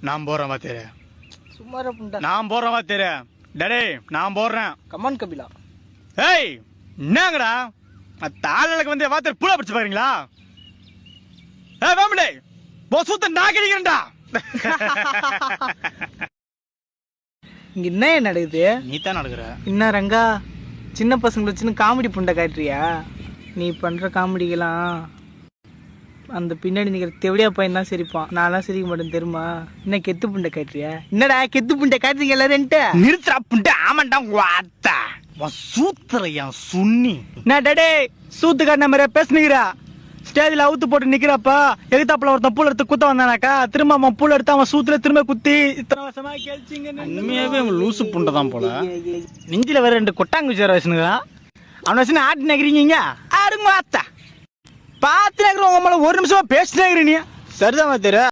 நான் போறேன் வாத்தியாரே. சும்மாரா புண்டா. நான் போறேன் வாத்தியாரே. டேய் நான் போறேன். கமான் கபிலா. ஏய் என்னங்கடா தாளலுக்கு வந்து வாத்தியார் பூளா பிடிச்சு பாருங்களா? ஏய் வாமடே போ சுத்த நான் கிழிக்கிறேன்டா. இங்க என்ன நடக்குது? நீ தான் நடக்குற. என்ன ரங்கா சின்ன பசங்களை வச்சுன்னு காமெடி புண்டை காட்டுறியா? நீ பண்ற காமெடிக்கெல்லாம் அந்த பின்னாடி நிக்கிற தெவடியா பையன் தான் சிரிப்பான். நான்லாம் சிரிக்க மாட்டேன் தெரியுமா? என்ன கெத்து புண்டை காட்டுறியா? என்னடா கெத்து புண்டை காட்டுறீங்க எல்லாருன்ட்டு? நிறுத்துறா புண்டை. ஆமாண்டா வாத்தா சூத்திரையா சுண்ணி. நான் டடே சூத்து காட்டின மாதிரியா பேசுனுக்கிறா? ஸ்டேஜ்ல அவுத்து போட்டு நிக்கிறப்ப எகுத்தாப்புல ஒருத்தன் பூல் எடுத்து குத்த வந்தானாக்கா திரும்ப அவன் பூல் எடுத்து அவன் சூத்துல திரும்ப குத்தி இத்தனை வருஷமா கேள்ச்சிங்க. உண்மையாவே அவன் லூசு புண்டை தான் போல. நெஞ்சில வேற 2 கொட்டாங்குச்சி வேற வச்சுனுங்கிறான். அவனை வச்சு ஆட்டி நகரீங்க. ஆடுங்க வாத்தா பார்த்து நகரம் உங்க மேல 1 நிமிஷமா பேசிட்டு நகரி. நீ சரிதான் வாத்தியாரே.